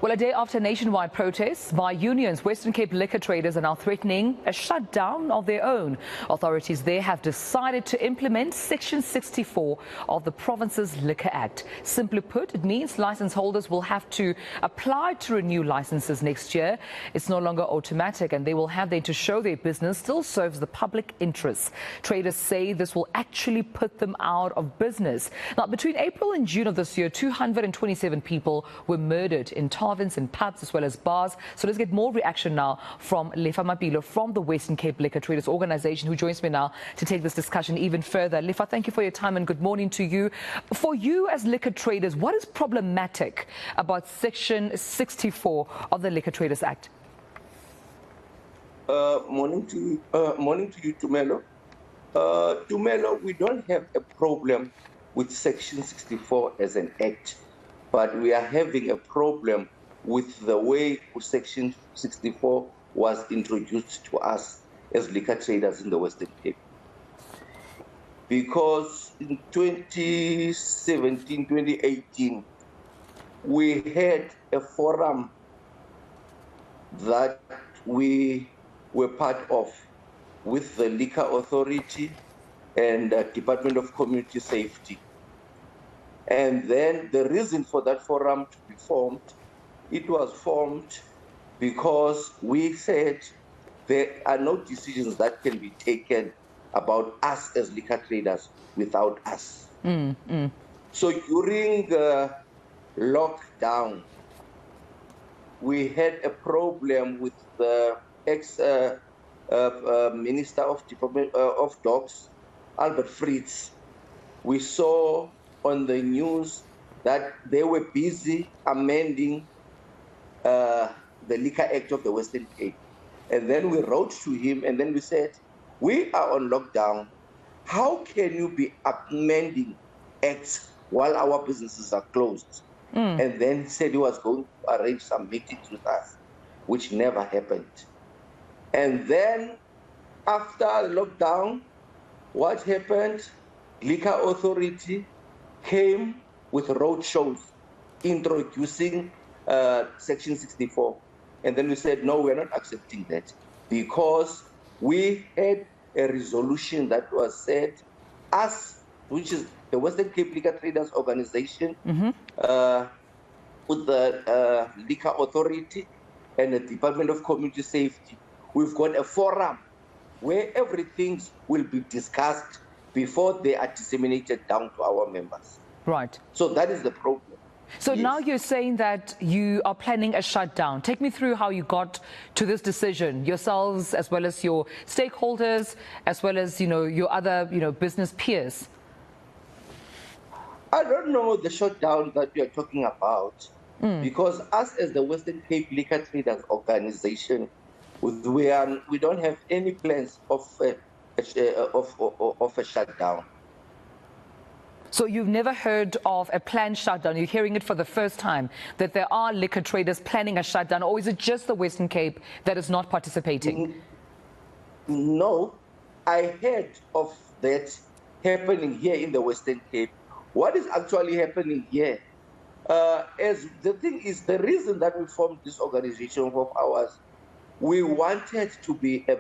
Well, a day after nationwide protests by unions, Western Cape liquor traders are now threatening a shutdown of their own. Authorities there have decided to implement Section 64 of the province's Liquor Act. Simply put, it means license holders will have to apply to renew licenses next year. It's no longer automatic, and they will have then to show their business still serves the public interest. Traders say this will actually put them out of business. Now, between April and June of this year, 227 people were murdered in taverns and pubs as well as bars. So let's get more reaction now from Lefa Mapilo from the Western Cape Liquor Traders Organization, who joins me now to take this discussion even further. Lefa, thank you for your time and good morning to you. For you as liquor traders, what is problematic about Section 64 of the Liquor Traders Act? Morning to you, Tumelo. Tumelo, we don't have a problem with Section 64 as an act, but we are having a problem with the way Section 64 was introduced to us as liquor traders in the Western Cape. Because in 2017, 2018, we had a forum that we were part of with the Liquor Authority and the Department of Community Safety. And then the reason for that forum to be formed, it was formed because we said there are no decisions that can be taken about us as liquor traders without us. So during the lockdown, we had a problem with the ex-Minister of Department of Docks, Albert Fritz. We saw on the news that they were busy amending the Liquor Act of the Western Cape. And then we wrote to him and then we said, we are on lockdown. How can you be amending acts while our businesses are closed? And then he said he was going to arrange some meetings with us, which never happened. And then after lockdown, what happened? Liquor Authority came with road shows introducing Section 64. And then we said, no, we're not accepting that because we had a resolution that was said, us, which is the Western Cape Liquor Traders Organization, with the Liquor Authority and the Department of Community Safety, we've got a forum where everything will be discussed before they are disseminated down to our members. Right. So that is the problem. So yes. Now you're saying that you are planning a shutdown. Take me through how you got to this decision, yourselves as well as your stakeholders, as well as, your other, business peers. I don't know the shutdown that you are talking about, because us as the Western Cape Liquor Traders Organization, we don't have any plans of a shutdown. So you've never heard of a planned shutdown? You're hearing it for the first time, that there are liquor traders planning a shutdown, or is it just the Western Cape that is not participating? No, I heard of that happening here in the Western Cape. What is actually happening here? As the thing is, the reason that we formed this organization of ours, we wanted to be a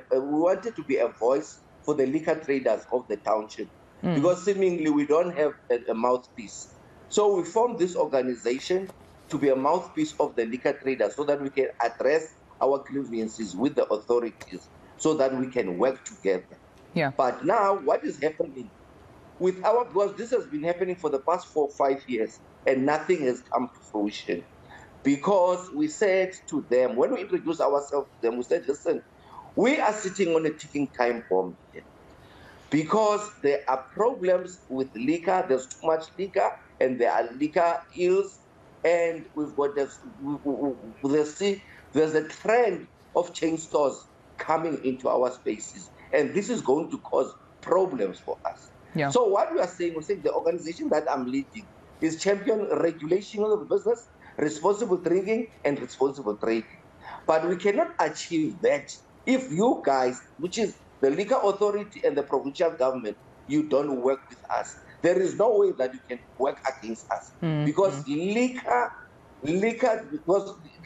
voice for the liquor traders of the township. Because seemingly we don't have a mouthpiece. So we formed this organization to be a mouthpiece of the liquor traders so that we can address our grievances with the authorities so that we can work together. Yeah. But now what is happening with because this has been happening for the past 4 or 5 years and nothing has come to fruition. Because we said to them, when we introduced ourselves to them, we said, listen, we are sitting on a ticking time bomb here. Because there are problems with liquor, there's too much liquor, and there are liquor ills, and we've got there's a trend of chain stores coming into our spaces, and this is going to cause problems for us. Yeah. So what we're saying the organization that I'm leading is champion regulation of the business, responsible drinking, and responsible trading. But we cannot achieve that if you guys, which is the Liquor Authority and the provincial government, you don't work with us. There is no way that you can work against us because liquor because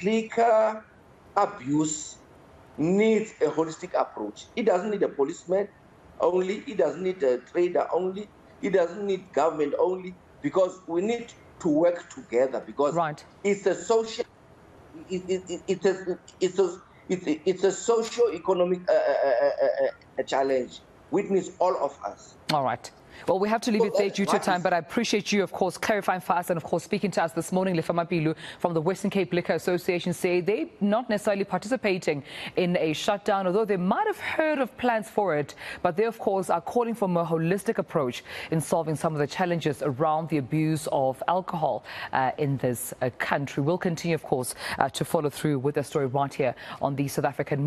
liquor abuse needs a holistic approach. It doesn't need a policeman only. It doesn't need a trader only. It doesn't need government only, because we need to work together, because Right. it's a social, it's a socio-economic challenge, which needs all of us. All right. Well, we have to leave it there due to time, but I appreciate you, of course, clarifying for us and, of course, speaking to us this morning. Lefama Pilu from the Western Cape Liquor Association say they're not necessarily participating in a shutdown, although they might have heard of plans for it. But they, of course, are calling for a more holistic approach in solving some of the challenges around the abuse of alcohol in this country. We'll continue, of course, to follow through with the story right here on the South African